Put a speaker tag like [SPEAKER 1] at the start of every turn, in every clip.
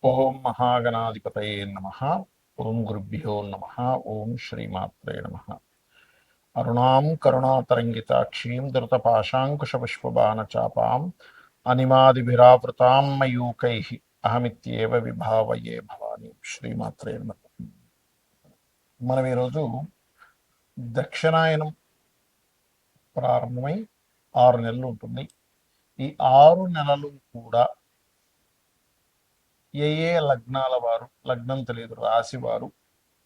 [SPEAKER 1] ఓం మహాగణాధిపతయే నమః. ఓం గురుభ్యో నమః. ఓం శ్రీమాత్రే నమః. అరుణాం కరుణాతరంగితాక్షీం ధృతపాశాంకుశపుష్పబాణచాపాం అనిమాదిభిరావృతాం మయూకైః అహమిత్యేవ విభావయే భవాని. శ్రీమాత్రే నమః. మనం ఈరోజు దక్షిణాయనం ప్రారంభమై 6 నెలలు ఉంటుంది. ఈ 6 నెలలు కూడా ఏ ఏ లగ్నాల వారు, లగ్నం తెలియదు రాశి వారు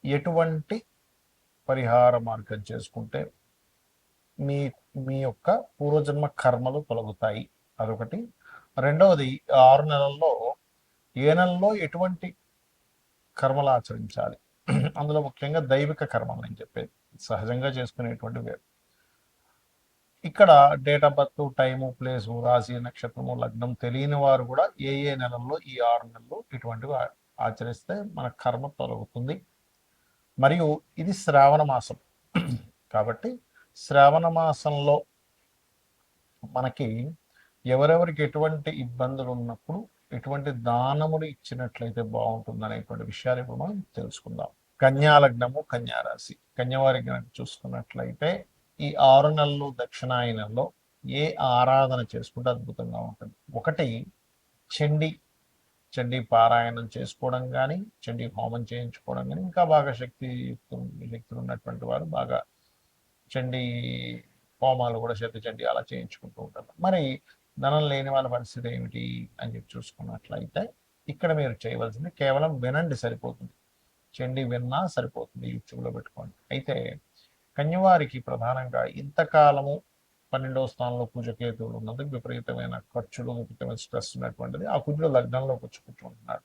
[SPEAKER 1] ఎటువంటి పరిహార మార్గం చేసుకుంటే మీ మీ యొక్క పూర్వజన్మ కర్మలు తొలగుతాయి, అదొకటి. రెండవది, 6 నెలల్లో ఏ నెలలో ఎటువంటి కర్మలు ఆచరించాలి, అందులో ముఖ్యంగా దైవిక కర్మలు అని చెప్పేది, సహజంగా చేసుకునేటువంటి వేరు. ఇక్కడ date of birth, time, place, రాశి, నక్షత్రము, లగ్నం తెలియని వారు కూడా ఏ ఏ నెలల్లో ఈ 6 నెలలు ఇటువంటివి ఆచరిస్తే మన కర్మ తొలగుతుంది. మరియు ఇది శ్రావణ మాసం కాబట్టి శ్రావణ మాసంలో మనకి ఎవరెవరికి ఎటువంటి ఇబ్బందులు ఉన్నప్పుడు ఎటువంటి దానములు ఇచ్చినట్లయితే బాగుంటుంది అనేటువంటి విషయాలు ఇప్పుడు మనం తెలుసుకుందాం. కన్యా లగ్నము, కన్యా రాశి. కన్యవారి కనుక చూసుకున్నట్లయితే ఈ 6 నెలలు దక్షిణాయనంలో ఏ ఆరాధన చేసుకుంటే అద్భుతంగా ఉంటుంది. ఒకటి, చండీ పారాయణం చేసుకోవడం కానీ, చండీ హోమం చేయించుకోవడం కానీ, ఇంకా బాగా శక్తులు ఉన్నటువంటి వారు బాగా చండీ హోమాలు కూడా చండీ అలా చేయించుకుంటూ ఉంటారు. మరి ధనం లేని వాళ్ళ పరిస్థితి ఏమిటి అని చెప్పి చూసుకున్నట్లయితే ఇక్కడ మీరు చేయవలసింది కేవలం వినండి, సరిపోతుంది. చండీ విన్నా సరిపోతుంది, యూట్యూబ్లో పెట్టుకోండి. అయితే కన్యవారికి ప్రధానంగా ఇంతకాలము 12వ స్థానంలో కుజకేతువులు ఉన్నది, విపరీతమైన ఖర్చులు, విపరీతమైన స్ట్రెస్ ఉన్నటువంటిది. ఆ కుజుడు లగ్నంలోకి వచ్చి కూర్చుంటున్నాడు.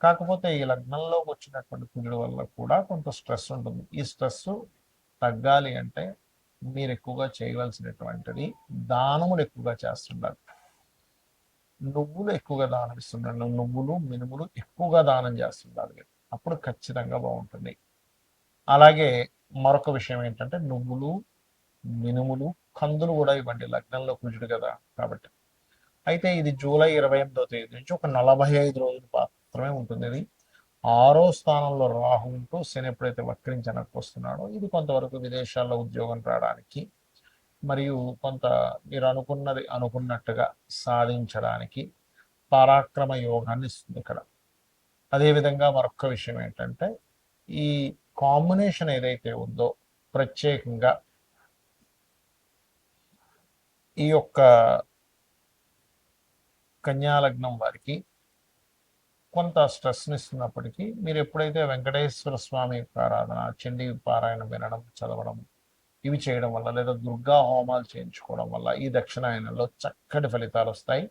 [SPEAKER 1] కాకపోతే ఈ లగ్నంలోకి వచ్చినటువంటి కుజుడు వల్ల కూడా కొంత స్ట్రెస్ ఉంటుంది. ఈ స్ట్రెస్ తగ్గాలి అంటే మీరు ఎక్కువగా చేయవలసినటువంటిది దానములు ఎక్కువగా చేస్తుండాలి. నువ్వులు ఎక్కువగా దానం ఇస్తుండాలి. నువ్వులు, మినుములు ఎక్కువగా దానం చేస్తుండాలి, అప్పుడు ఖచ్చితంగా బాగుంటుంది. అలాగే మరొక విషయం ఏంటంటే నువ్వులు, మినుములు, కందులు కూడా ఇవ్వండి. లగ్నంలో కుజుడు కదా కాబట్టి. అయితే ఇది జూలై 28వ తేదీ నుంచి ఒక 45 రోజులు మాత్రమే ఉంటుంది. ఇది 6వ స్థానంలో రాహు ఉంటూ శని ఎప్పుడైతే వక్రించనకు వస్తున్నాడో ఇది కొంతవరకు విదేశాల్లో ఉద్యోగం రావడానికి మరియు కొంత మీరు అనుకున్నది అనుకున్నట్టుగా సాధించడానికి పరాక్రమ యోగాన్ని ఇస్తుంది ఇక్కడ. అదేవిధంగా మరొక విషయం ఏంటంటే ఈ కాంబినేషన్ ఏదైతే ఉందో ప్రత్యేకంగా ఈ యొక్క కన్యాలగ్నం వారికి కొంత స్ట్రెస్ని ఇస్తున్నప్పటికీ మీరు ఎప్పుడైతే వెంకటేశ్వర స్వామి యొక్క ఆరాధన, చండీ పారాయణ వినడం, చదవడం ఇవి చేయడం వల్ల, లేదా దుర్గా హోమాలు చేయించుకోవడం వల్ల ఈ దక్షిణాయనంలో చక్కటి ఫలితాలు వస్తాయి.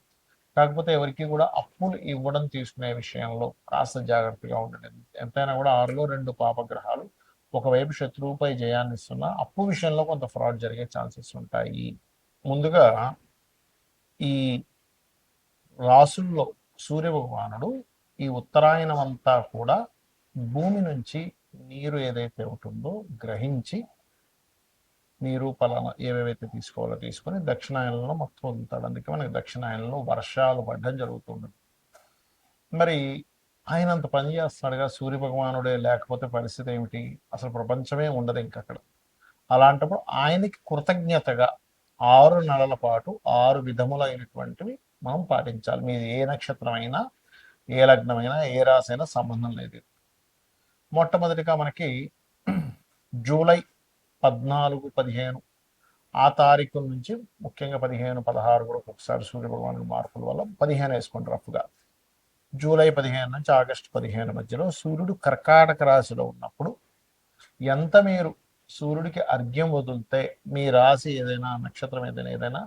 [SPEAKER 1] కాకపోతే ఎవరికి కూడా అప్పులు ఇవ్వడం తీసుకునే విషయంలో కాస్త జాగ్రత్తగా ఉండండి. ఎంతైనా కూడా 6లో 2 పాపగ్రహాలు ఒకవైపు శత్రువుపై జయాన్ని ఇస్తున్నా అప్పు విషయంలో కొంత ఫ్రాడ్ జరిగే ఛాన్సెస్ ఉంటాయి. ముందుగా ఈ రాసుల్లో సూర్య భగవానుడు ఈ ఉత్తరాయణం అంతా కూడా భూమి నుంచి నీరు ఏదైతే ఉంటుందో గ్రహించి నీరు పలానా ఏవేవైతే తీసుకోవాలో తీసుకొని దక్షిణాయనంలో మొత్తం వదులుతాడు. అందుకే మనకి దక్షిణాయనంలో వర్షాలు పడడం జరుగుతుంది. మరి ఆయన అంత పని చేస్తాడుగా, సూర్య భగవానుడే లేకపోతే పరిస్థితి ఏమిటి? అసలు ప్రపంచమే ఉండదు ఇంకక్కడ. అలాంటప్పుడు ఆయనకి కృతజ్ఞతగా 6 నెలల పాటు 6 విధములైనటువంటివి మనం పాటించాలి. మీది ఏ నక్షత్రం అయినా, ఏ లగ్నమైనా, ఏ రాశి అయినా సంబంధం లేదు. మొట్టమొదటిగా మనకి జూలై 14, 15 ఆ తారీఖుల నుంచి ముఖ్యంగా 15, 16 కూడా ఒక్కొక్కసారి సూర్య భగవానుడు మార్పుల వల్ల 15 వేసుకోండి రఫ్గా. జూలై 15 నుంచి ఆగస్టు 15 మధ్యలో సూర్యుడు కర్కాటక రాశిలో ఉన్నప్పుడు ఎంత మీరు సూర్యుడికి అర్ఘ్యం వదిలితే మీ రాశి ఏదైనా, నక్షత్రం ఏదైనా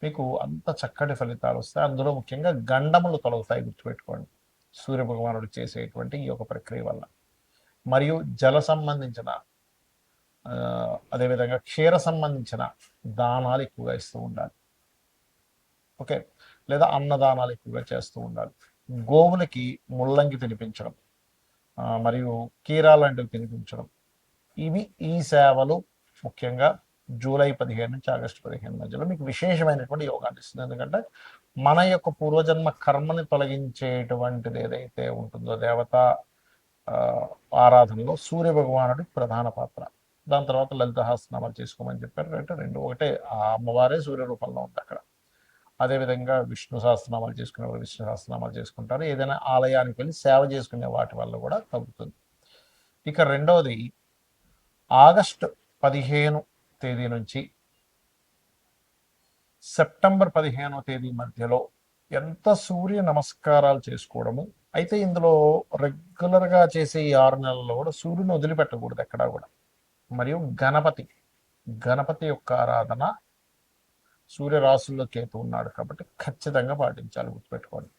[SPEAKER 1] మీకు అంత చక్కటి ఫలితాలు వస్తాయి. అందులో ముఖ్యంగా గండములు తొలగుతాయి, గుర్తుపెట్టుకోండి, సూర్య భగవానుడు చేసేటువంటి ఈ యొక్క ప్రక్రియ వల్ల. మరియు జల సంబంధించిన అదేవిధంగా క్షీర సంబంధించిన దానాలు ఎక్కువగా ఇస్తూ ఉండాలి. ఓకే, లేదా అన్నదానాలు ఎక్కువగా చేస్తూ ఉండాలి. గోవులకి ముల్లంగి తినిపించడం మరియు కీరా లాంటివి తినిపించడం, ఇవి ఈ సేవలు ముఖ్యంగా జూలై 15 నుంచి ఆగస్టు 15 మధ్యలో మీకు విశేషమైనటువంటి యోగాన్ని ఇస్తుంది. ఎందుకంటే మన యొక్క పూర్వజన్మ కర్మని తొలగించేటువంటిది ఏదైతే ఉంటుందో దేవత ఆరాధనలో సూర్య భగవానుడి ప్రధాన పాత్ర. దాని తర్వాత లలిత సహస్రనామాలు చేసుకోమని చెప్పారు. అంటే రెండు ఒకటే, ఆ అమ్మవారే సూర్య రూపంలో ఉంది అక్కడ. అదేవిధంగా విష్ణు సహస్రనామాలు చేసుకునే వాళ్ళు విష్ణు సహస్రనామాలు చేసుకుంటారు. ఏదైనా ఆలయానికి వెళ్ళి సేవ చేసుకునే వాటి వల్ల కూడా తగ్గుతుంది. ఇక రెండవది, ఆగస్టు 15 తేదీ నుంచి సెప్టెంబర్ 15వ తేదీ మధ్యలో ఎంత సూర్య నమస్కారాలు చేసుకోవడము. అయితే ఇందులో రెగ్యులర్గా చేసే ఈ 6 నెలల్లో కూడా సూర్యుని వదిలిపెట్టకూడదు ఎక్కడా కూడా. మరియు గణపతి యొక్క ఆరాధన, సూర్య రాశుల్లో కేతు ఉన్నాడు కాబట్టి ఖచ్చితంగా పాటించాలి, గుర్తుపెట్టుకోండి.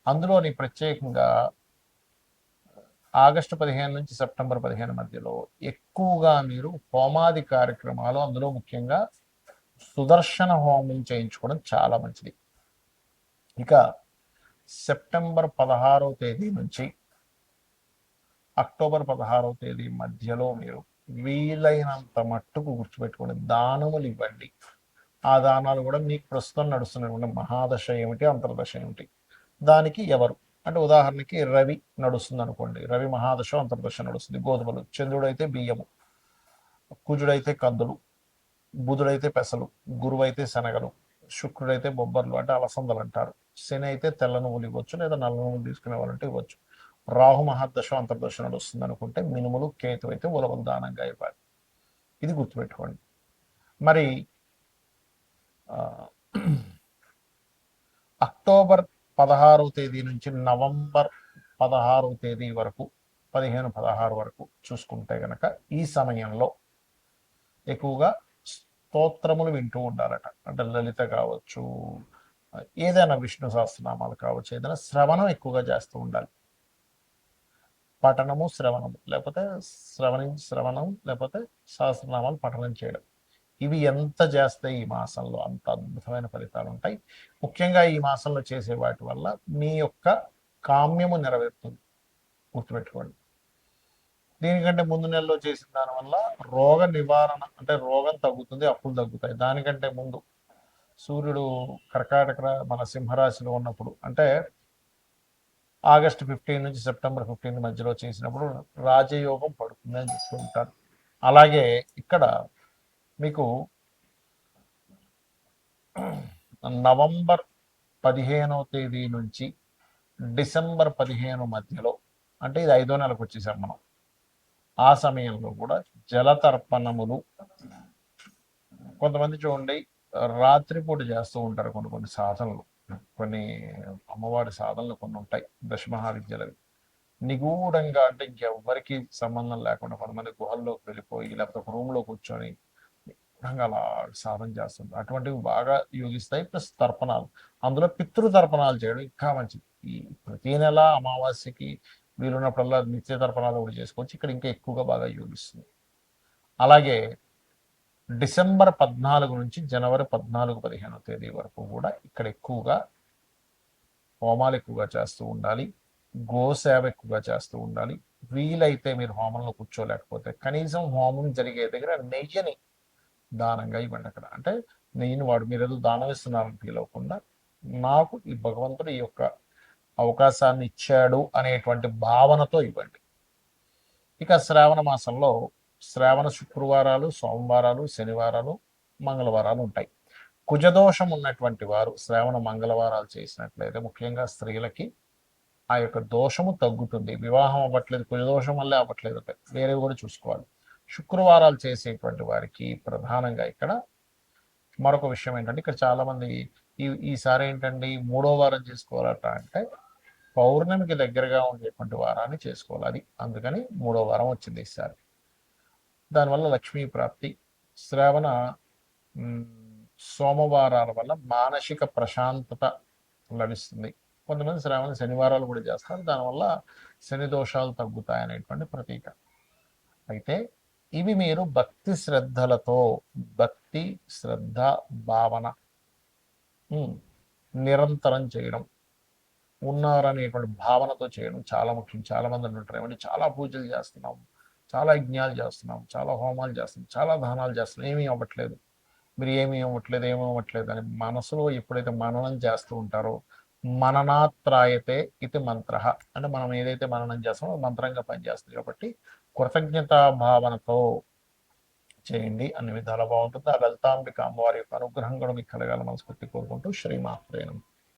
[SPEAKER 1] అందులోని ప్రత్యేకంగా ఆగస్టు 15 నుంచి సెప్టెంబర్ 15 మధ్యలో ఎక్కువగా మీరు హోమాది కార్యక్రమాలు, అందులో ముఖ్యంగా సుదర్శన హోమం చేయించుకోవడం చాలా మంచిది. ఇక సెప్టెంబర్ 16వ తేదీ నుంచి అక్టోబర్ 16వ తేదీ మధ్యలో మీరు వీలైనంత మట్టుకు గుర్తుపెట్టుకోండి, దానములు ఇవ్వండి. ఆ దానాలు కూడా మీకు ప్రస్తుతం నడుస్తున్నటువంటి మహాదశ ఏమిటి, అంతర్దశ ఏమిటి, దానికి ఎవరు అంటే ఉదాహరణకి రవి నడుస్తుంది అనుకోండి, రవి మహాదశ అంతర్దశ నడుస్తుంది, గోధుమలు. చంద్రుడైతే బియ్యము, కుజుడైతే కందులు, బుధుడైతే పెసలు, గురువైతే శనగలు, శుక్రుడైతే బొబ్బర్లు అంటే అలసందలు అంటారు, శని అయితే తెల్ల నువ్వులు ఇవ్వచ్చు, లేదా నల్ల నువ్వులు తీసుకునే వాళ్ళంటే ఇవ్వచ్చు. రాహు మహాదశ అంతర్దశ నడుస్తుంది అనుకుంటే మినుములు, కేతు అయితే ఉలవలు దానంగా ఇవ్వాలి. ఇది గుర్తుపెట్టుకోండి. మరి అక్టోబర్ 16వ తేదీ నుంచి నవంబర్ 16వ తేదీ వరకు, 15-16 వరకు చూసుకుంటే గనక ఈ సమయంలో ఎక్కువగా స్తోత్రములు వింటూ ఉండాలట. అంటే లలిత కావచ్చు, ఏదైనా విష్ణు సహస్రనామాలు కావచ్చు, ఏదైనా శ్రవణం ఎక్కువగా చేస్తూ ఉండాలి. పఠనము, శ్రవణము, లేకపోతే శ్రవణం, లేకపోతే సహస్రనామాలు పఠనం చేయడం. ఇవి ఎంత చేస్తే ఈ మాసంలో అంత అద్భుతమైన ఫలితాలు ఉంటాయి. ముఖ్యంగా ఈ మాసంలో చేసే వాటి వల్ల మీ యొక్క కామ్యము నెరవేరుతుంది, గుర్తుపెట్టుకోండి. దీనికంటే ముందు నెలలో చేసిన దానివల్ల రోగ నివారణ అంటే రోగం తగ్గుతుంది, అప్పులు తగ్గుతాయి. దానికంటే ముందు సూర్యుడు కర్కాటక మన సింహరాశిలో ఉన్నప్పుడు, అంటే ఆగస్టు 15 నుంచి సెప్టెంబర్ 15 మధ్యలో చేసినప్పుడు రాజయోగం పడుతుంది అని చెప్తూ ఉంటారు. అలాగే ఇక్కడ మీకు నవంబర్ 15వ తేదీ నుంచి డిసెంబర్ 15 మధ్యలో, అంటే ఇది 5వ నెలకు వచ్చేసాం మనం, ఆ సమయంలో కూడా జలతర్పణములు కొంతమంది చూడండి రాత్రిపూట చేస్తూ ఉంటారు. కొన్ని సాధనలు, కొన్ని అమ్మవారి సాధనలు కొన్ని ఉంటాయి, దశమహావిద్యలవి నిగూఢంగా, అంటే ఇంకెవ్వరికి సంబంధం లేకుండా కొంతమంది గుహల్లోకి వెళ్ళిపోయి లేకపోతే ఒక రూమ్లో కూర్చొని అలా సాధన చేస్తుంది. అటువంటివి బాగా యోగిస్తాయి. ప్లస్ తర్పణాలు, అందులో పితృతర్పణాలు చేయడం ఇంకా మంచిది. ఈ ప్రతి నెల అమావాస్యకి వీలున్నప్పుడల్లా నిత్య తర్పణాలు కూడా చేసుకోవచ్చు. ఇక్కడ ఇంకా ఎక్కువగా బాగా యోగిస్తుంది. అలాగే డిసెంబర్ 14 నుంచి జనవరి 14-15 తేదీ వరకు కూడా ఇక్కడ ఎక్కువగా హోమాలు ఎక్కువగా చేస్తూ ఉండాలి, గోసేవ ఎక్కువగా చేస్తూ ఉండాలి. వీలైతే మీరు హోమంలో కూర్చోలేకపోతే కనీసం హోమం జరిగే దగ్గర నెయ్యిని దానంగా ఇవ్వండి. అక్కడ అంటే నెయ్యిని మీరు ఏదో దానం ఇస్తున్నారని ఫీల్ అవ్వకుండా, నాకు ఈ భగవంతుడు ఈ యొక్క అవకాశాన్ని ఇచ్చాడు అనేటువంటి భావనతో ఇవ్వండి. ఇక శ్రావణ మాసంలో శ్రావణ శుక్రవారాలు, సోమవారాలు, శనివారాలు, మంగళవారాలు ఉంటాయి. కుజదోషం ఉన్నటువంటి వారు శ్రావణ మంగళవారాలు చేసినట్లయితే ముఖ్యంగా స్త్రీలకి ఆ యొక్క దోషము తగ్గుతుంది. వివాహం అవ్వట్లేదు, కుజదోషం వల్లే అవ్వట్లేదు, వేరేవి కూడా చూసుకోవాలి. శుక్రవారాలు చేసేటువంటి వారికి ప్రధానంగా ఇక్కడ మరొక విషయం ఏంటంటే, ఇక్కడ చాలామంది ఈసారి ఏంటండి 3వ వారం చేసుకోవాలట, అంటే పౌర్ణమికి దగ్గరగా ఉండేటువంటి వారాన్ని చేసుకోవాలి. అది అందుకని 3వ వారం వచ్చింది ఈసారి. దానివల్ల లక్ష్మీ ప్రాప్తి, శ్రావణ సోమవారాల వల్ల మానసిక ప్రశాంతత లభిస్తుంది. కొంతమంది శ్రావణ శనివారాలు కూడా చేస్తారు, దానివల్ల శని దోషాలు తగ్గుతాయనేటువంటి ప్రతీక. అయితే ఇవి మీరు భక్తి శ్రద్ధలతో, భక్తి శ్రద్ధ భావన నిరంతరం చేయడం, ఉన్నారనేటువంటి భావనతో చేయడం చాలా ముఖ్యం. చాలా మంది అంటుంటారు, ఏమంటే చాలా పూజలు చేస్తున్నాం, చాలా యజ్ఞాలు చేస్తున్నాం, చాలా హోమాలు చేస్తున్నాం, చాలా దానాలు చేస్తున్నాం, ఏమీ అవ్వట్లేదు, మీరు ఏమీ ఇవ్వట్లేదు, ఏమీ ఇవ్వట్లేదు అని మనసులో ఎప్పుడైతే మననం చేస్తూ ఉంటారో, మననాత్రాయతే ఇది మంత్ర, అంటే మనం ఏదైతే మననం చేస్తామో అది మంత్రంగా పనిచేస్తుంది. కాబట్టి కృతజ్ఞతా భావనతో చేయండి, అన్ని విధాలా బాగుంటుంది. ఆ లలితాంబిక అమ్మవారి యొక్క అనుగ్రహం కూడా మీకు కలగాలని మనస్ఫూర్తి కోరుకుంటూ శ్రీమాత్రేనం.